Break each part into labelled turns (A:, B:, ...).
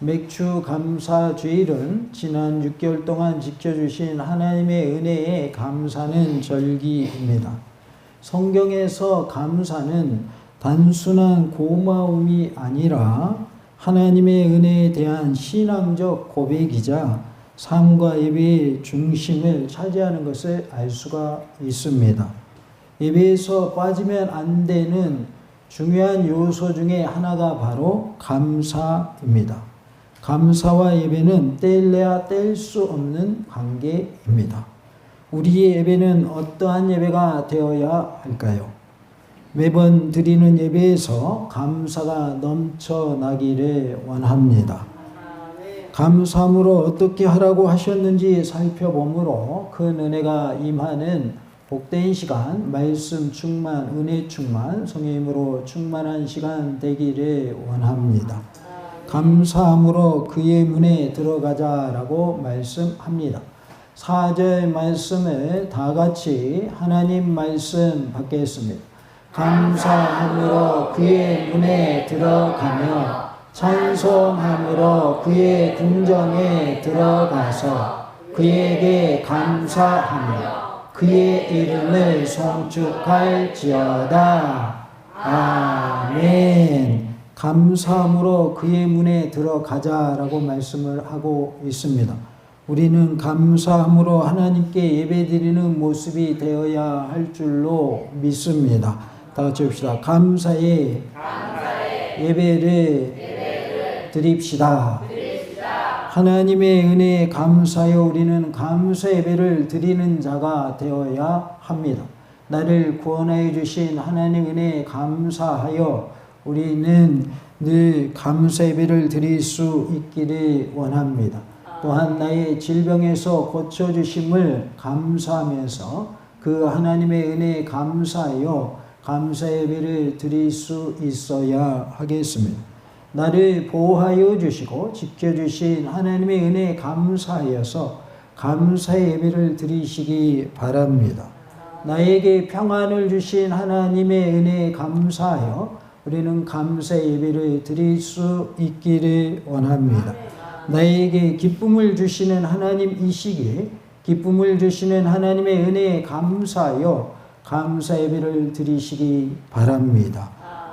A: 맥주 감사 주일은 지난 6개월 동안 지켜주신 하나님의 은혜에 감사는 절기입니다. 성경에서 감사는 단순한 고마움이 아니라 하나님의 은혜에 대한 신앙적 고백이자 삶과 예배의 중심을 차지하는 것을 알 수가 있습니다. 예배에서 빠지면 안 되는 중요한 요소 중에 하나가 바로 감사입니다. 감사와 예배는 뗄래야 뗄 수 없는 관계입니다. 우리의 예배는 어떠한 예배가 되어야 할까요? 매번 드리는 예배에서 감사가 넘쳐나기를 원합니다. 감사함으로 어떻게 하라고 하셨는지 살펴보므로 큰 은혜가 임하는 복된 시간, 말씀 충만, 은혜 충만, 성령님으로 충만한 시간 되기를 원합니다. 감사함으로 그의 문에 들어가자라고 말씀합니다. 4절 말씀을 다 같이 하나님 말씀 받겠습니다. 감사함으로 그의 문에 들어가며 찬송함으로 그의 궁정에 들어가서 그에게 감사하며 그의 이름을 송축할지어다. 아멘. 감사함으로 그의 문에 들어가자라고 말씀을 하고 있습니다. 우리는 감사함으로 하나님께 예배드리는 모습이 되어야 할 줄로 믿습니다. 다 같이 합시다. 감사의 예배를 드립시다. 하나님의 은혜에 감사하여 우리는 감사 예배를 드리는 자가 되어야 합니다. 나를 구원하여 주신 하나님 은혜에 감사하여 우리는 늘 감사 예배를 드릴 수 있기를 원합니다. 또한 나의 질병에서 고쳐주심을 감사하면서 그 하나님의 은혜에 감사하여 감사 예배를 드릴 수 있어야 하겠습니다. 나를 보호하여 주시고 지켜주신 하나님의 은혜에 감사하여서 감사 예배를 드리시기 바랍니다. 나에게 평안을 주신 하나님의 은혜에 감사하여 우리는 감사 예배를 드릴 수 있기를 원합니다. 나에게 기쁨을 주시는 하나님이시기에 기쁨을 주시는 하나님의 은혜에 감사하여 감사 예배를 드리시기 바랍니다.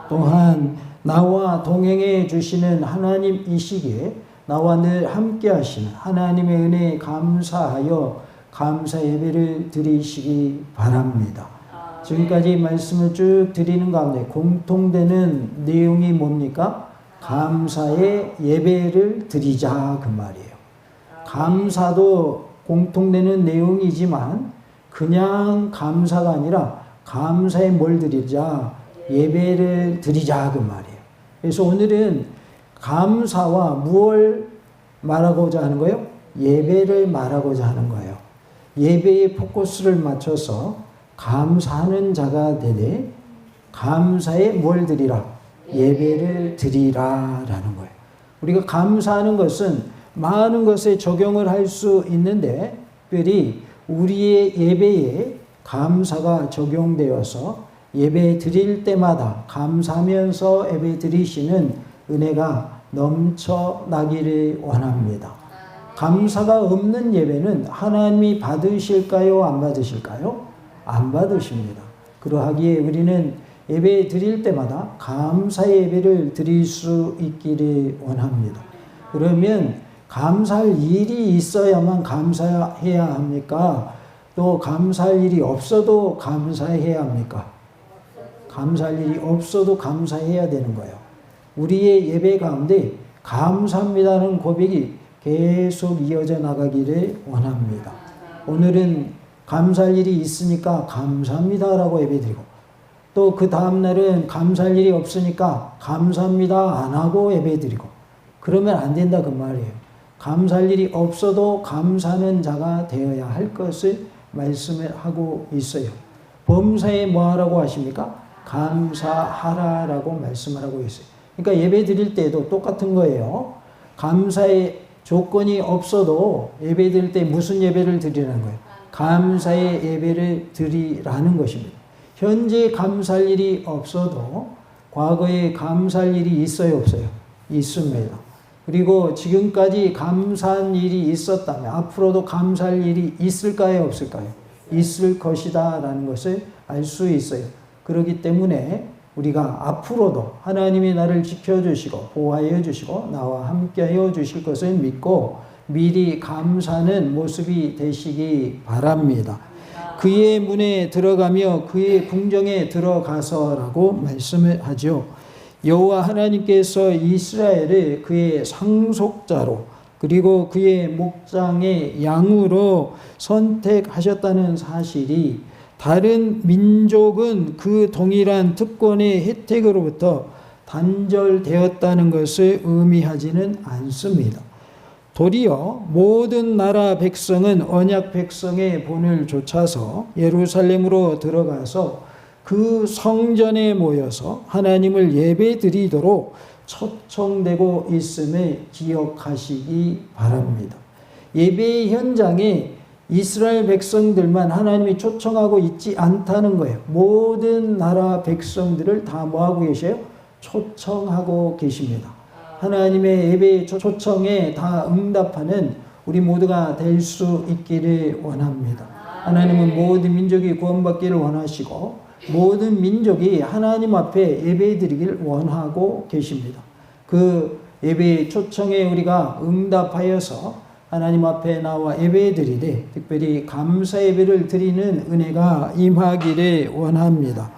A: 또한 나와 동행해 주시는 하나님이시기에 나와 늘 함께 하시는 하나님의 은혜에 감사하여 감사 예배를 드리시기 바랍니다. 지금까지 말씀을 쭉 드리는 가운데 공통되는 내용이 뭡니까? 감사의 예배를 드리자 그 말이에요. 감사도 공통되는 내용이지만 그냥 감사가 아니라 감사에 뭘 드리자? 예배를 드리자 그 말이에요. 그래서 오늘은 감사와 무엇을 말하고자 하는 거예요? 예배를 말하고자 하는 거예요. 예배의 포커스를 맞춰서 감사하는 자가 되되 감사에 뭘 드리라? 예배를 드리라라는 거예요. 우리가 감사하는 것은 많은 것에 적용을 할 수 있는데 특별히 우리의 예배에 감사가 적용되어서 예배 드릴 때마다 감사하면서 예배 드리시는 은혜가 넘쳐나기를 원합니다. 감사가 없는 예배는 하나님이 받으실까요? 안 받으실까요? 안 받으십니다. 그러하기에 우리는 예배 드릴 때마다 감사의 예배를 드릴 수 있기를 원합니다. 그러면 감사할 일이 있어야만 감사해야 합니까? 또 감사할 일이 없어도 감사해야 합니까? 감사할 일이 없어도 감사해야 되는 거예요. 우리의 예배 가운데 감사합니다는 고백이 계속 이어져 나가기를 원합니다. 오늘은 감사할 일이 있으니까 감사합니다라고 예배드리고 또 그 다음날은 감사할 일이 없으니까 감사합니다 안 하고 예배드리고 그러면 안 된다 그 말이에요. 감사할 일이 없어도 감사하는 자가 되어야 할 것을 말씀을 하고 있어요. 범사에 뭐 하라고 하십니까? 감사하라라고 말씀을 하고 있어요. 그러니까 예배 드릴 때도 똑같은 거예요. 감사의 조건이 없어도 예배 드릴 때 무슨 예배를 드리라는 거예요? 감사의 예배를 드리라는 것입니다. 현재 감사할 일이 없어도 과거에 감사할 일이 있어요, 없어요? 있습니다. 그리고 지금까지 감사한 일이 있었다면 앞으로도 감사할 일이 있을까요? 없을까요? 있을 것이다 라는 것을 알 수 있어요. 그렇기 때문에 우리가 앞으로도 하나님이 나를 지켜주시고 보호하여 주시고 나와 함께하여 주실 것을 믿고 미리 감사하는 모습이 되시기 바랍니다. 그의 문에 들어가며 그의 궁정에 들어가서라고 말씀을 하죠. 여호와 하나님께서 이스라엘을 그의 상속자로 그리고 그의 목장의 양으로 선택하셨다는 사실이 다른 민족은 그 동일한 특권의 혜택으로부터 단절되었다는 것을 의미하지는 않습니다. 도리어 모든 나라 백성은 언약 백성의 본을 좇아서 예루살렘으로 들어가서 그 성전에 모여서 하나님을 예배드리도록 초청되고 있음을 기억하시기 바랍니다. 예배의 현장에 이스라엘 백성들만 하나님이 초청하고 있지 않다는 거예요. 모든 나라 백성들을 다 뭐하고 계셔요? 초청하고 계십니다. 하나님의 예배 초청에 다 응답하는 우리 모두가 될 수 있기를 원합니다. 하나님은 모든 민족이 구원받기를 원하시고 모든 민족이 하나님 앞에 예배드리기를 원하고 계십니다. 그 예배 초청에 우리가 응답하여서 하나님 앞에 나와 예배드리되 특별히 감사 예배를 드리는 은혜가 임하기를 원합니다.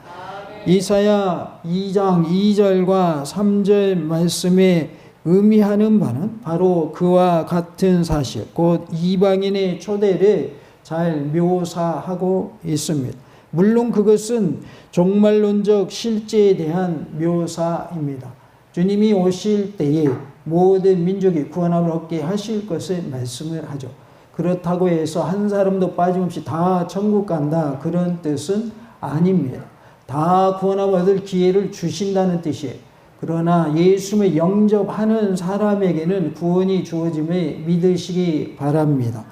A: 이사야 2장 2절과 3절 말씀에 의미하는 바는 바로 그와 같은 사실, 곧 이방인의 초대를 잘 묘사하고 있습니다. 물론 그것은 종말론적 실제에 대한 묘사입니다. 주님이 오실 때에 모든 민족이 구원함을 얻게 하실 것을 말씀을 하죠. 그렇다고 해서 한 사람도 빠짐없이 다 천국 간다 그런 뜻은 아닙니다. 다 구원함을 얻을 기회를 주신다는 뜻이에요. 그러나 예수를 영접하는 사람에게는 구원이 주어짐을 믿으시기 바랍니다.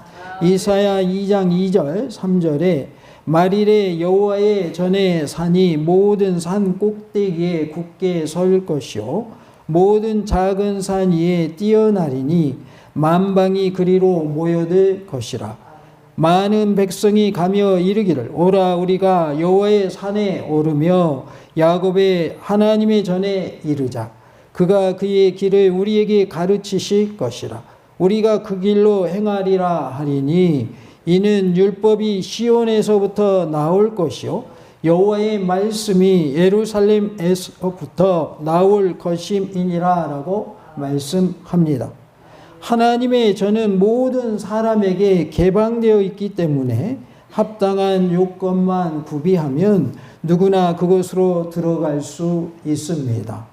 A: 이사야 2장 2절 3절에 말일에 여호와의 전에 산이 모든 산 꼭대기에 굳게 설 것이요 모든 작은 산 위에 뛰어나리니 만방이 그리로 모여들 것이라. 많은 백성이 가며 이르기를 오라 우리가 여호와의 산에 오르며 야곱의 하나님의 전에 이르자. 그가 그의 길을 우리에게 가르치실 것이라. 우리가 그 길로 행하리라 하리니 이는 율법이 시온에서부터 나올 것이요 여호와의 말씀이 예루살렘에서부터 나올 것임이니라 라고 말씀합니다. 하나님의 전은 모든 사람에게 개방되어 있기 때문에 합당한 요건만 구비하면 누구나 그곳으로 들어갈 수 있습니다.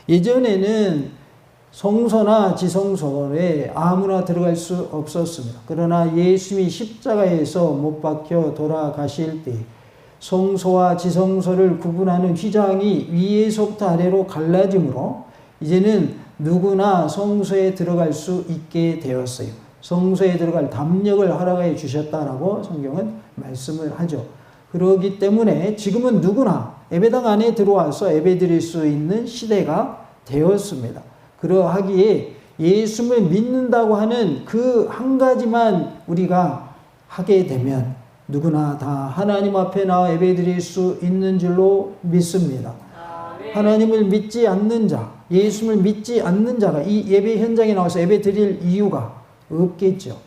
A: 예전에는 성소나 지성소에 아무나 들어갈 수 없었습니다. 그러나 예수님이 십자가에서 못 박혀 돌아가실 때 성소와 지성소를 구분하는 휘장이 위에서부터 아래로 갈라지므로 이제는 누구나 성소에 들어갈 수 있게 되었어요. 성소에 들어갈 담력을 허락해 주셨다라고 성경은 말씀을 하죠. 그렇기 때문에 지금은 누구나 예배당 안에 들어와서 예배드릴 수 있는 시대가 되었습니다. 그러하기에 예수를 믿는다고 하는 그 한 가지만 우리가 하게 되면 누구나 다 하나님 앞에 나와 예배드릴 수 있는 줄로 믿습니다. 하나님을 믿지 않는 자, 예수를 믿지 않는 자가 이 예배 현장에 나와서 예배드릴 이유가 없겠죠.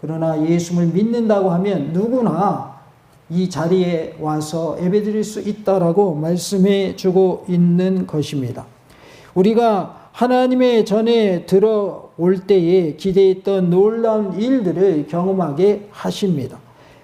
A: 그러나 예수를 믿는다고 하면 누구나 이 자리에 와서 예배드릴 수 있다라고 말씀해 주고 있는 것입니다. 우리가 하나님의 전에 들어올 때에 기대했던 놀라운 일들을 경험하게 하십니다.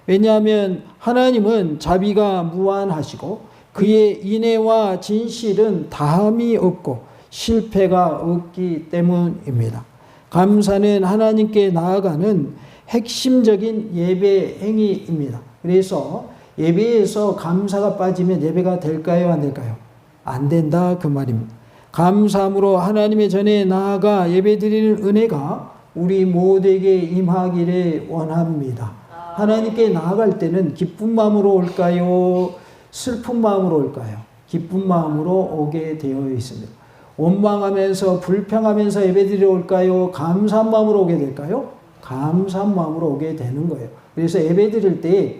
A: 왜냐하면 하나님은 자비가 무한하시고 그의 인애와 진실은 다함이 없고 실패가 없기 때문입니다. 감사는 하나님께 나아가는 핵심적인 예배 행위입니다. 그래서 예배에서 감사가 빠지면 예배가 될까요? 안 될까요? 안 된다 그 말입니다. 감사함으로 하나님의 전에 나아가 예배드리는 은혜가 우리 모두에게 임하기를 원합니다. 하나님께 나아갈 때는 기쁜 마음으로 올까요? 슬픈 마음으로 올까요? 기쁜 마음으로 오게 되어 있습니다. 원망하면서 불평하면서 예배드리러 올까요? 감사한 마음으로 오게 될까요? 감사한 마음으로 오게 되는 거예요. 그래서 예배드릴 때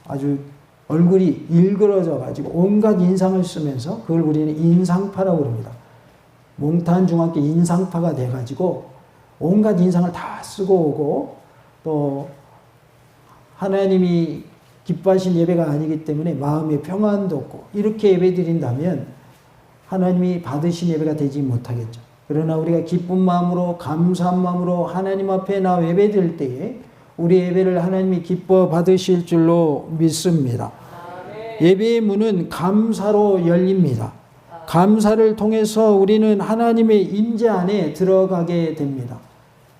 A: 아주 얼굴이 일그러져 가지고 온갖 인상을 쓰면서 그걸 우리는 인상파라고 그럽니다. 몽탄 중학교 인상파가 돼 가지고 온갖 인상을 다 쓰고 오고, 또 하나님이 기뻐하신 예배가 아니기 때문에 마음의 평안도 없고, 이렇게 예배드린다면 하나님이 받으신 예배가 되지 못하겠죠. 그러나 우리가 기쁜 마음으로 감사한 마음으로 하나님 앞에 나와 예배드릴 때에 우리 예배를 하나님이 기뻐 받으실 줄로 믿습니다. 예배의 문은 감사로 열립니다. 감사를 통해서 우리는 하나님의 임재 안에 들어가게 됩니다.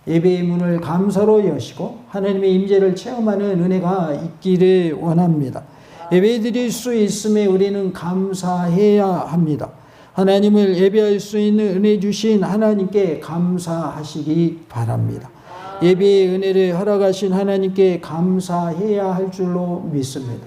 A: 예배의 문을 감사로 여시고 하나님의 임재를 체험하는 은혜가 있기를 원합니다. 예배 드릴 수 있음에 우리는 감사해야 합니다. 하나님을 예배할 수 있는 은혜 주신 하나님께 감사하시기 바랍니다. 예배의 은혜를 허락하신 하나님께 감사해야 할 줄로 믿습니다.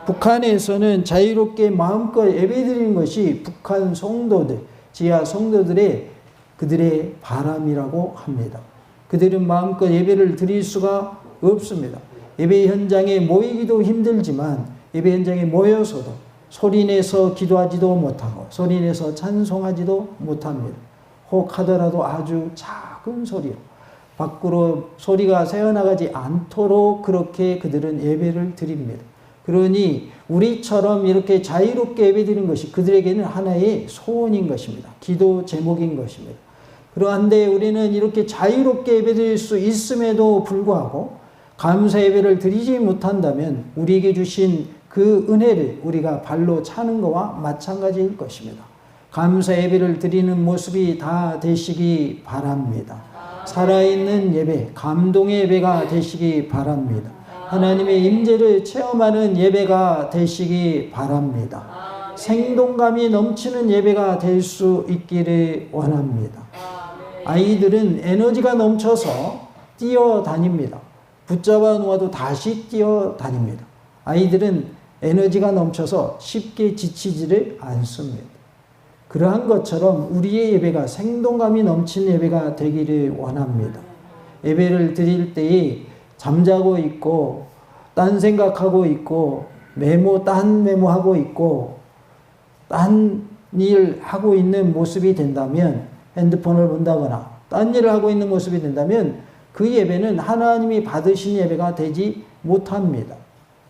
A: 북한에서는 자유롭게 마음껏 예배드리는 것이 북한 성도들, 지하 성도들의 그들의 바람이라고 합니다. 그들은 마음껏 예배를 드릴 수가 없습니다. 예배 현장에 모이기도 힘들지만 예배 현장에 모여서도 소리내서 기도하지도 못하고 소리내서 찬송하지도 못합니다. 혹 하더라도 아주 작은 소리로 밖으로 소리가 새어나가지 않도록 그렇게 그들은 예배를 드립니다. 그러니 우리처럼 이렇게 자유롭게 예배드리는 것이 그들에게는 하나의 소원인 것입니다. 기도 제목인 것입니다. 그러한데 우리는 이렇게 자유롭게 예배드릴 수 있음에도 불구하고 감사 예배를 드리지 못한다면 우리에게 주신 그 은혜를 우리가 발로 차는 것과 마찬가지일 것입니다. 감사 예배를 드리는 모습이 다 되시기 바랍니다. 살아있는 예배, 감동의 예배가 되시기 바랍니다. 하나님의 임재를 체험하는 예배가 되시기 바랍니다. 생동감이 넘치는 예배가 될 수 있기를 원합니다. 아이들은 에너지가 넘쳐서 뛰어다닙니다. 붙잡아 놓아도 다시 뛰어다닙니다. 아이들은 에너지가 넘쳐서 쉽게 지치지를 않습니다. 그러한 것처럼 우리의 예배가 생동감이 넘치는 예배가 되기를 원합니다. 예배를 드릴 때에 잠자고 있고 딴 생각하고 있고 딴 메모하고 있고 딴 일 하고 있는 모습이 된다면, 핸드폰을 본다거나 딴 일을 하고 있는 모습이 된다면 그 예배는 하나님이 받으신 예배가 되지 못합니다.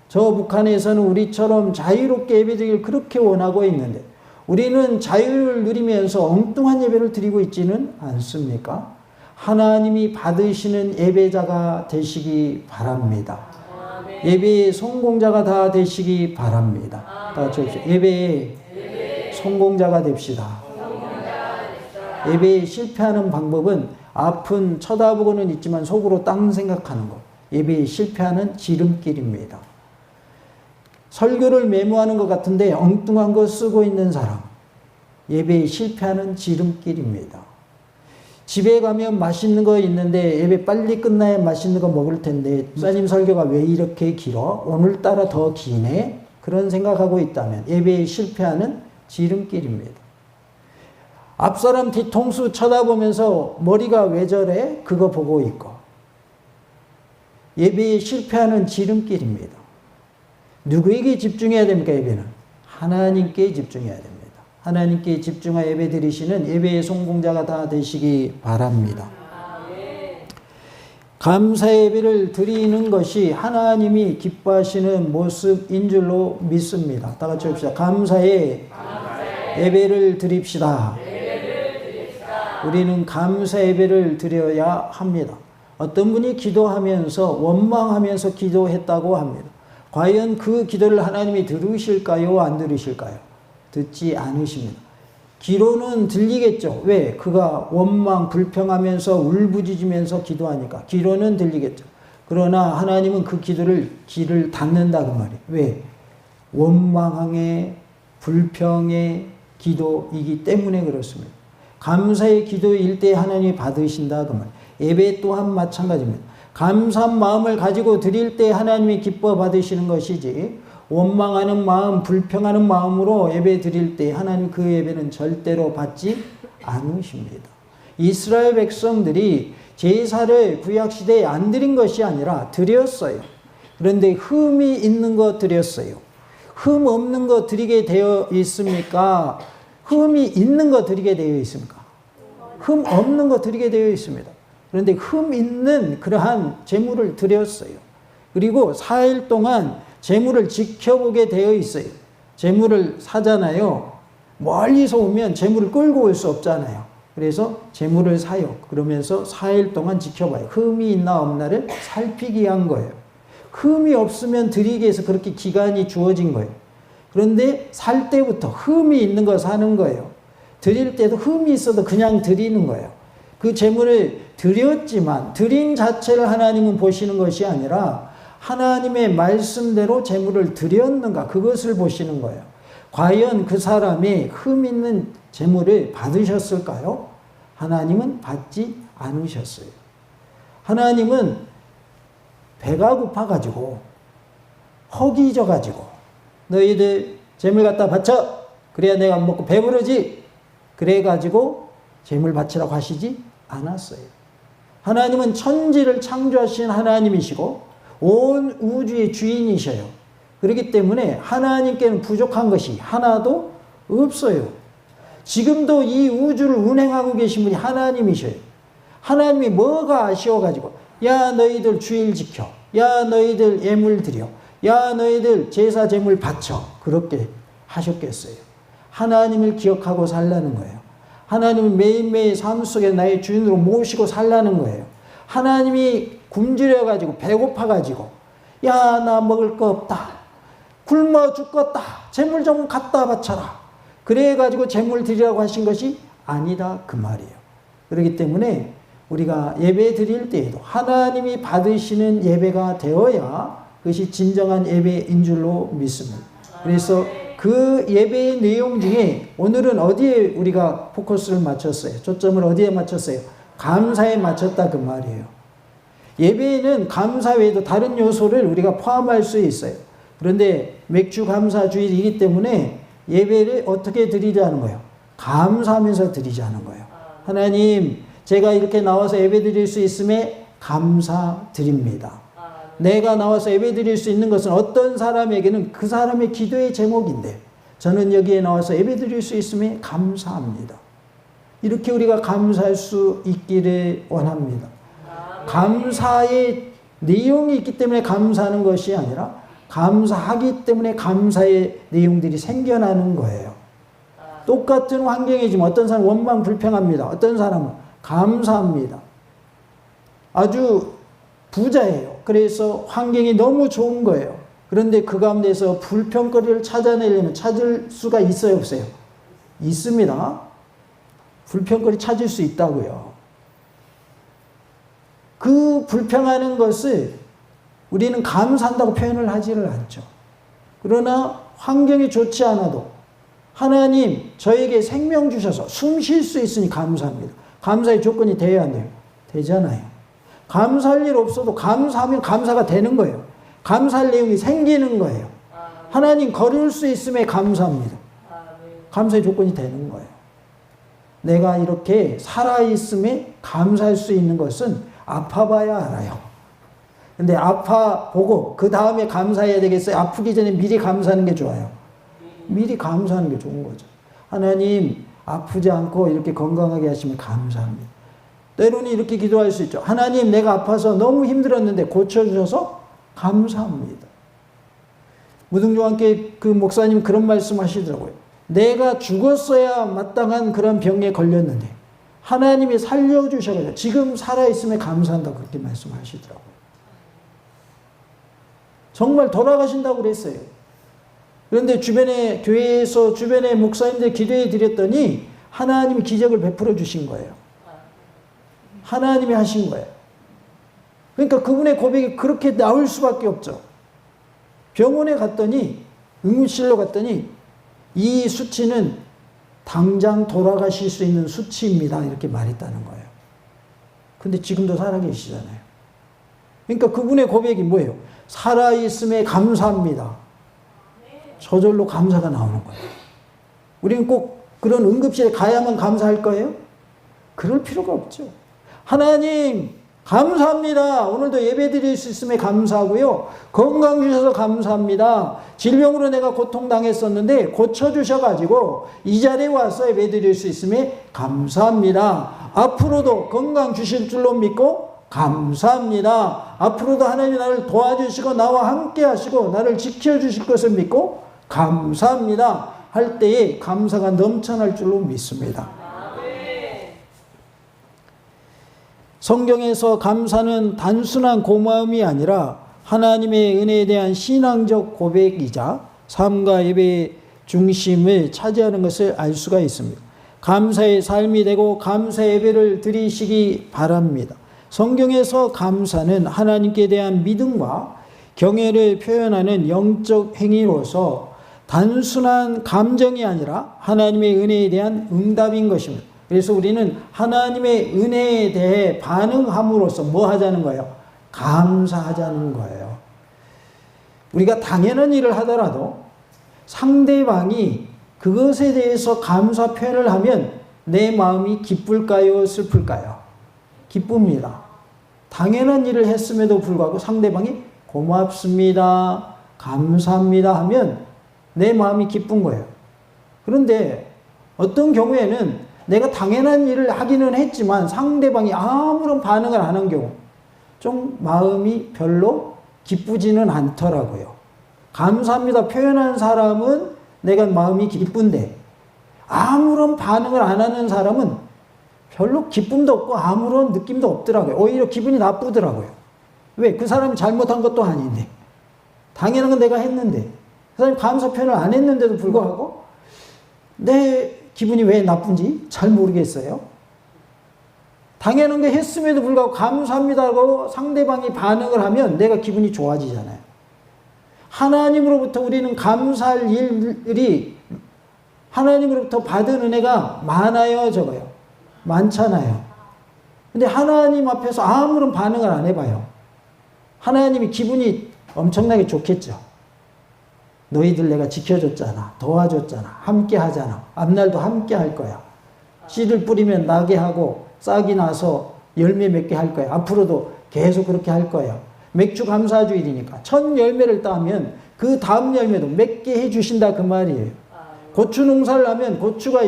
A: 저 북한에서는 우리처럼 자유롭게 예배드리길 그렇게 원하고 있는데 우리는 자유를 누리면서 엉뚱한 예배를 드리고 있지는 않습니까? 하나님이 받으시는 예배자가 되시기 바랍니다. 예배의 성공자가 다 되시기 바랍니다. 다 같이 합시다. 예배의 성공자가 됩시다. 예배에 실패하는 방법은 앞은 쳐다보고는 있지만 속으로 딴 생각하는 것. 예배에 실패하는 지름길입니다. 설교를 메모하는 것 같은데 엉뚱한 거 쓰고 있는 사람. 예배에 실패하는 지름길입니다. 집에 가면 맛있는 거 있는데 예배 빨리 끝나야 맛있는 거 먹을 텐데 목사님 설교가 왜 이렇게 길어? 오늘따라 더 기네? 그런 생각하고 있다면 예배에 실패하는 지름길입니다. 앞사람 뒤통수 쳐다보면서 머리가 왜 저래? 그거 보고 있고. 예배에 실패하는 지름길입니다. 누구에게 집중해야 됩니까? 예배는 하나님께 집중해야 됩니다. 하나님께 집중하여 예배 드리시는 예배의 성공자가 다 되시기 바랍니다. 감사 예배를 드리는 것이 하나님이 기뻐하시는 모습인 줄로 믿습니다. 다 같이 합시다. 감사의 예배를 드립시다. 우리는 감사 예배를 드려야 합니다. 어떤 분이 기도하면서 원망하면서 기도했다고 합니다. 과연 그 기도를 하나님이 들으실까요? 안 들으실까요? 듣지 않으십니다. 귀로는 들리겠죠. 왜? 그가 원망, 불평하면서 울부짖으면서 기도하니까 귀로는 들리겠죠. 그러나 하나님은 그 귀를 닫는다 그 말이에요. 왜? 원망의 불평의 기도이기 때문에 그렇습니다. 감사의 기도일 때 하나님이 받으신다 그 말이에요. 예배 또한 마찬가지입니다. 감사한 마음을 가지고 드릴 때 하나님이 기뻐 받으시는 것이지 원망하는 마음, 불평하는 마음으로 예배 드릴 때 하나님 그 예배는 절대로 받지 않으십니다. 이스라엘 백성들이 제사를 구약시대에 안 드린 것이 아니라 드렸어요. 그런데 흠이 있는 거 드렸어요. 흠 없는 거 드리게 되어 있습니까? 흠이 있는 거 드리게 되어 있습니까? 흠 없는 거 드리게 되어 있습니다. 그런데 흠 있는 그러한 제물을 드렸어요. 그리고 4일 동안 제물을 지켜보게 되어 있어요. 제물을 사잖아요. 멀리서 오면 제물을 끌고 올 수 없잖아요. 그래서 제물을 사요. 그러면서 4일 동안 지켜봐요. 흠이 있나 없나를 살피기 위한 거예요. 흠이 없으면 드리기 위해서 그렇게 기간이 주어진 거예요. 그런데 살 때부터 흠이 있는 거 사는 거예요. 드릴 때도 흠이 있어도 그냥 드리는 거예요. 그 제물을 드렸지만 드린 자체를 하나님은 보시는 것이 아니라 하나님의 말씀대로 제물을 드렸는가 그것을 보시는 거예요. 과연 그 사람이 흠 있는 제물을 받으셨을까요? 하나님은 받지 않으셨어요. 하나님은 배가 고파가지고 허기져가지고 너희들 제물 갖다 바쳐 그래야 내가 먹고 배부르지 그래가지고 제물 바치라고 하시지 않았어요. 하나님은 천지를 창조하신 하나님이시고 온 우주의 주인이셔요. 그렇기 때문에 하나님께는 부족한 것이 하나도 없어요. 지금도 이 우주를 운행하고 계신 분이 하나님이셔요. 하나님이 뭐가 아쉬워가지고 야 너희들 주일 지켜, 야 너희들 예물 드려, 야 너희들 제사 제물 바쳐 그렇게 하셨겠어요. 하나님을 기억하고 살라는 거예요. 하나님을 매일매일 삶 속에 나의 주인으로 모시고 살라는 거예요. 하나님이 굶주려가지고 배고파가지고 야 나 먹을 거 없다, 굶어 죽겠다, 제물 좀 갖다 바쳐라 그래가지고 제물 드리라고 하신 것이 아니다 그 말이에요. 그렇기 때문에 우리가 예배 드릴 때에도 하나님이 받으시는 예배가 되어야 그것이 진정한 예배인 줄로 믿습니다. 그래서 그 예배의 내용 중에 오늘은 어디에 우리가 포커스를 맞췄어요? 초점을 어디에 맞췄어요? 감사에 맞췄다 그 말이에요. 예배에는 감사 외에도 다른 요소를 우리가 포함할 수 있어요. 그런데 맥주 감사 주일이기 때문에 예배를 어떻게 드리자는 거예요? 감사하면서 드리자는 거예요. 하나님, 제가 이렇게 나와서 예배 드릴 수 있음에 감사드립니다. 내가 나와서 예배 드릴 수 있는 것은 어떤 사람에게는 그 사람의 기도의 제목인데 저는 여기에 나와서 예배 드릴 수 있음에 감사합니다. 이렇게 우리가 감사할 수 있기를 원합니다. 감사의 내용이 있기 때문에 감사하는 것이 아니라 감사하기 때문에 감사의 내용들이 생겨나는 거예요. 똑같은 환경이지만 어떤 사람은 원망 불평합니다. 어떤 사람은 감사합니다. 아주 부자예요. 그래서 환경이 너무 좋은 거예요. 그런데 그 가운데서 불평거리를 찾아내려면 찾을 수가 있어요, 없어요? 있습니다. 불평거리 찾을 수 있다고요. 그 불평하는 것을 우리는 감사한다고 표현을 하지를 않죠. 그러나 환경이 좋지 않아도 하나님 저에게 생명 주셔서 숨 쉴 수 있으니 감사합니다. 감사의 조건이 돼야 안 돼요? 되잖아요. 감사할 일 없어도 감사하면 감사가 되는 거예요. 감사할 내용이 생기는 거예요. 하나님 걸을 수 있음에 감사합니다. 감사의 조건이 되는 거예요. 내가 이렇게 살아있음에 감사할 수 있는 것은 아파봐야 알아요. 근데 아파보고 그 다음에 감사해야 되겠어요? 아프기 전에 미리 감사하는 게 좋아요. 미리 감사하는 게 좋은 거죠. 하나님 아프지 않고 이렇게 건강하게 하시면 감사합니다. 때로는 이렇게 기도할 수 있죠. 하나님 내가 아파서 너무 힘들었는데 고쳐주셔서 감사합니다. 무등교환교회 그 목사님 그런 말씀 하시더라고요. 내가 죽었어야 마땅한 그런 병에 걸렸는데 하나님이 살려주셔서 지금 살아있음에 감사한다고 그렇게 말씀하시더라고요. 정말 돌아가신다고 그랬어요. 그런데 주변에 교회에서 주변에 목사님들 기도해 드렸더니 하나님이 기적을 베풀어 주신 거예요. 하나님이 하신 거예요. 그러니까 그분의 고백이 그렇게 나올 수밖에 없죠. 병원에 갔더니 응급실로 갔더니 이 수치는 당장 돌아가실 수 있는 수치입니다. 이렇게 말했다는 거예요. 근데 지금도 살아계시잖아요. 그러니까 그분의 고백이 뭐예요? 살아있음에 감사합니다. 저절로 감사가 나오는 거예요. 우리는 꼭 그런 응급실에 가야만 감사할 거예요? 그럴 필요가 없죠. 하나님 감사합니다. 오늘도 예배 드릴 수 있음에 감사하고요. 건강 주셔서 감사합니다. 질병으로 내가 고통당했었는데 고쳐주셔가지고 이 자리에 와서 예배 드릴 수 있음에 감사합니다. 앞으로도 건강 주실 줄로 믿고 감사합니다. 앞으로도 하나님이 나를 도와주시고 나와 함께 하시고 나를 지켜주실 것을 믿고 감사합니다. 할 때에 감사가 넘쳐날 줄로 믿습니다. 성경에서 감사는 단순한 고마움이 아니라 하나님의 은혜에 대한 신앙적 고백이자 삶과 예배의 중심을 차지하는 것을 알 수가 있습니다. 감사의 삶이 되고 감사 예배를 드리시기 바랍니다. 성경에서 감사는 하나님께 대한 믿음과 경외를 표현하는 영적 행위로서 단순한 감정이 아니라 하나님의 은혜에 대한 응답인 것입니다. 그래서 우리는 하나님의 은혜에 대해 반응함으로써 뭐 하자는 거예요? 감사하자는 거예요. 우리가 당연한 일을 하더라도 상대방이 그것에 대해서 감사 표현을 하면 내 마음이 기쁠까요? 슬플까요? 기쁩니다. 당연한 일을 했음에도 불구하고 상대방이 고맙습니다, 감사합니다 하면 내 마음이 기쁜 거예요. 그런데 어떤 경우에는 내가 당연한 일을 하기는 했지만 상대방이 아무런 반응을 안 한 경우 좀 마음이 별로 기쁘지는 않더라고요. 감사합니다 표현한 사람은 내가 마음이 기쁜데 아무런 반응을 안 하는 사람은 별로 기쁨도 없고 아무런 느낌도 없더라고요. 오히려 기분이 나쁘더라고요. 왜? 그 사람이 잘못한 것도 아닌데 당연한 건 내가 했는데 그 사람이 감사 표현을 안 했는데도 불구하고 내 기분이 왜 나쁜지 잘 모르겠어요. 당연한 게 했음에도 불구하고 감사합니다라고 상대방이 반응을 하면 내가 기분이 좋아지잖아요. 하나님으로부터 우리는 감사할 일이 하나님으로부터 받은 은혜가 많아요, 적어요? 많잖아요. 근데 하나님 앞에서 아무런 반응을 안 해봐요. 하나님이 기분이 엄청나게 좋겠죠. 너희들 내가 지켜줬잖아. 도와줬잖아. 함께 하잖아. 앞날도 함께 할 거야. 씨를 뿌리면 나게 하고 싹이 나서 열매 맺게 할 거야. 앞으로도 계속 그렇게 할 거야. 맥주 감사주일이니까 첫 열매를 따면 그 다음 열매도 맺게 해주신다 그 말이에요. 고추 농사를 하면 고추가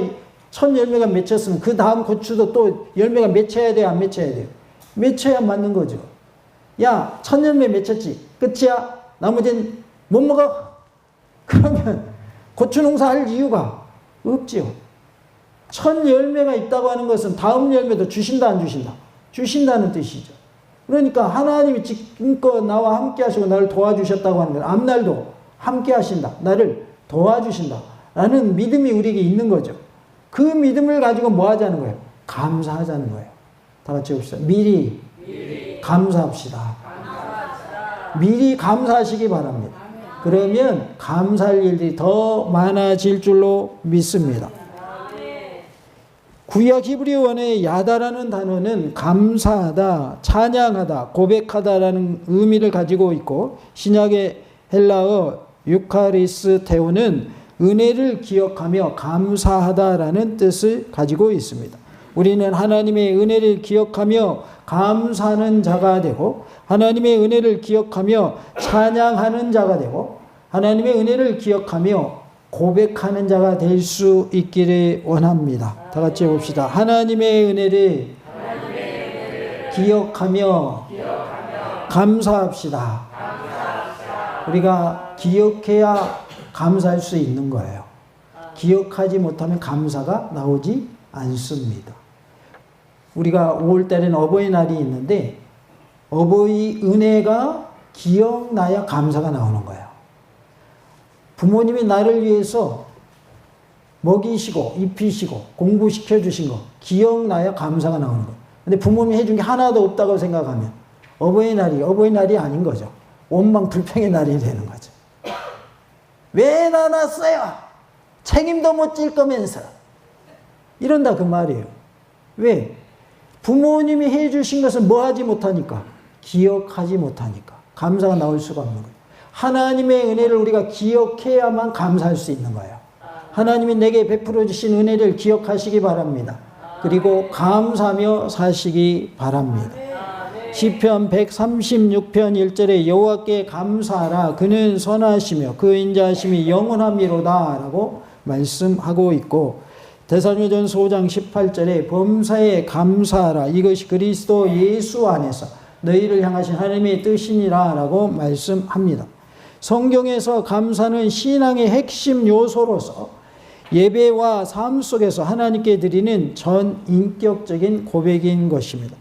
A: 첫 열매가 맺혔으면 그 다음 고추도 또 열매가 맺혀야 돼요? 안 맺혀야 돼요? 맺혀야 맞는 거죠. 야, 첫 열매 맺혔지? 끝이야? 나머지는 못 먹어? 그러면 고추 농사할 이유가 없지요. 첫 열매가 있다고 하는 것은 다음 열매도 주신다 안 주신다? 주신다는 뜻이죠. 그러니까 하나님이 지금껏 나와 함께 하시고 나를 도와주셨다고 하는 건 앞날도 함께 하신다. 나를 도와주신다. 라는 믿음이 우리에게 있는 거죠. 그 믿음을 가지고 뭐 하자는 거예요? 감사하자는 거예요. 다 같이 봅시다. 미리 감사합시다. 미리 감사하시기 바랍니다. 그러면 감사할 일들이 더 많아질 줄로 믿습니다. 구약 히브리어원의 야다라는 단어는 감사하다, 찬양하다, 고백하다라는 의미를 가지고 있고 신약의 헬라어 유카리스테오는 은혜를 기억하며 감사하다라는 뜻을 가지고 있습니다. 우리는 하나님의 은혜를 기억하며 감사하는 자가 되고 하나님의 은혜를 기억하며 찬양하는 자가 되고 하나님의 은혜를 기억하며 고백하는 자가 될 수 있기를 원합니다. 다 같이 봅시다. 하나님의 은혜를 기억하며 감사합시다. 우리가 기억해야 감사할 수 있는 거예요. 기억하지 못하면 감사가 나오지 않습니다. 우리가 5월달에는 어버이날이 있는데 어버이 은혜가 기억나야 감사가 나오는 거예요. 부모님이 나를 위해서 먹이시고 입히시고 공부시켜 주신 거 기억나야 감사가 나오는 거예요. 근데 부모님이 해준 게 하나도 없다고 생각하면 어버이날이 아닌 거죠. 원망 불평의 날이 되는 거죠. 왜 낳았어요? 책임도 못 질 거면서 이런다 그 말이에요. 왜? 부모님이 해주신 것을 뭐 하지 못하니까? 기억하지 못하니까 감사가 나올 수가 없는 거예요. 하나님의 은혜를 우리가 기억해야만 감사할 수 있는 거예요. 하나님이 내게 베풀어 주신 은혜를 기억하시기 바랍니다. 그리고 감사하며 사시기 바랍니다. 시편 136편 1절에 여호와께 감사하라 그는 선하시며 그 인자하심이 영원함이로다 라고 말씀하고 있고, 데살로니가전서 5장 18절에 범사에 감사하라 이것이 그리스도 예수 안에서 너희를 향하신 하나님의 뜻이니라 라고 말씀합니다. 성경에서 감사는 신앙의 핵심 요소로서 예배와 삶 속에서 하나님께 드리는 전인격적인 고백인 것입니다.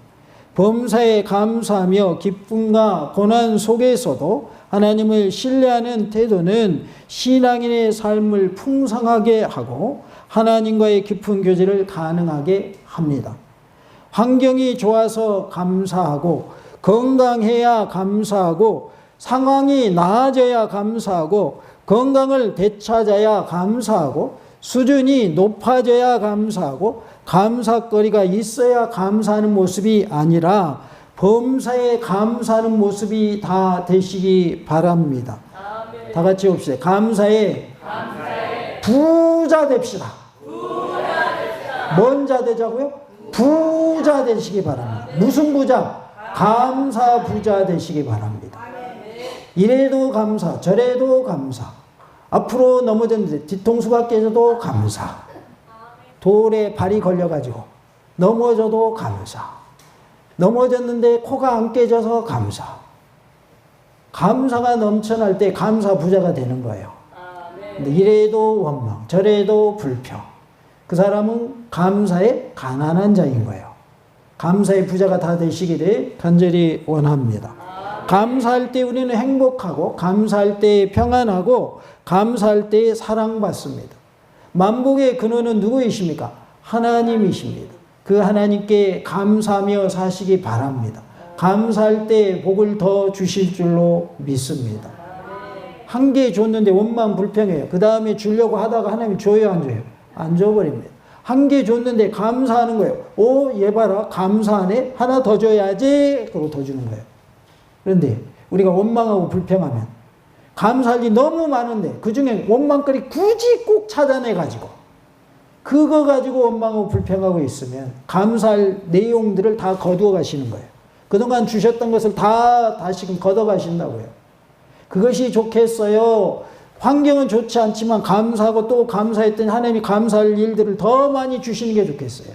A: 범사에 감사하며 기쁨과 고난 속에서도 하나님을 신뢰하는 태도는 신앙인의 삶을 풍성하게 하고 하나님과의 깊은 교제를 가능하게 합니다. 환경이 좋아서 감사하고, 건강해야 감사하고, 상황이 나아져야 감사하고, 건강을 되찾아야 감사하고, 수준이 높아져야 감사하고, 감사거리가 있어야 감사하는 모습이 아니라 범사에 감사하는 모습이 다 되시기 바랍니다. 아멘. 다 같이 봅시다. 감사에 부자 됩시다. 뭔 자 되자고요? 부자 되시기 바랍니다. 무슨 부자? 감사 부자 되시기 바랍니다. 이래도 감사, 저래도 감사. 앞으로 넘어졌는데 뒤통수가 깨져도 감사. 돌에 발이 걸려가지고 넘어져도 감사. 넘어졌는데 코가 안 깨져서 감사. 감사가 넘쳐날 때 감사 부자가 되는 거예요. 근데 이래도 원망, 저래도 불평. 그 사람은 감사에 가난한 자인 거예요. 감사의 부자가 다 되시기를 간절히 원합니다. 감사할 때 우리는 행복하고, 감사할 때 평안하고, 감사할 때 사랑받습니다. 만복의 근원은 누구이십니까? 하나님이십니다. 그 하나님께 감사하며 사시기 바랍니다. 감사할 때 복을 더 주실 줄로 믿습니다. 한 개 줬는데 원망 불평해요. 그 다음에 주려고 하다가 하나님 줘요, 안 줘요? 안 줘버립니다. 한 개 줬는데 감사하는 거예요. 오, 얘 봐라, 감사하네. 하나 더 줘야지. 그러고 더 주는 거예요. 그런데 우리가 원망하고 불평하면 감사할 일이 너무 많은데 그 중에 원망거리 굳이 꼭 찾아내가지고 그거 가지고 원망하고 불평하고 있으면 감사할 내용들을 다 거두어 가시는 거예요. 그동안 주셨던 것을 다 다시금 걷어 가신다고요. 그것이 좋겠어요. 환경은 좋지 않지만 감사하고 또 감사했더니 하나님이 감사할 일들을 더 많이 주시는 게 좋겠어요.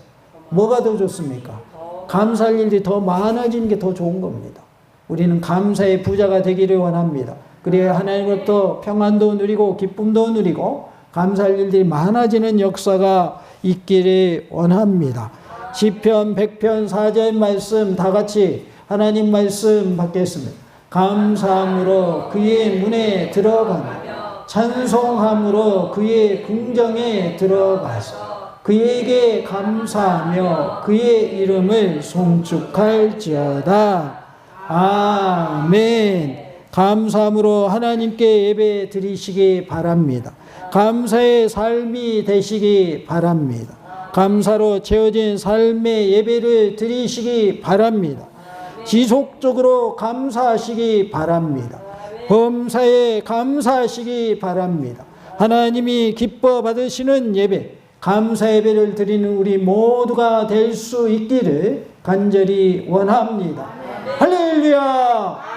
A: 뭐가 더 좋습니까? 감사할 일들이 더 많아지는 게 더 좋은 겁니다. 우리는 감사의 부자가 되기를 원합니다. 그래야 하나님으로부터 평안도 누리고 기쁨도 누리고 감사할 일들이 많아지는 역사가 있기를 원합니다. 시편 100편 4절 말씀 다 같이 하나님 말씀 받겠습니다. 감사함으로 그의 문에 들어가며 찬송함으로 그의 궁정에 들어가서 그에게 감사하며 그의 이름을 송축할지어다. 아멘. 감사함으로 하나님께 예배 드리시기 바랍니다. 감사의 삶이 되시기 바랍니다. 감사로 채워진 삶의 예배를 드리시기 바랍니다. 지속적으로 감사하시기 바랍니다. 범사에 감사하시기 바랍니다. 하나님이 기뻐 받으시는 예배, 감사 예배를 드리는 우리 모두가 될 수 있기를 간절히 원합니다. 할렐루야!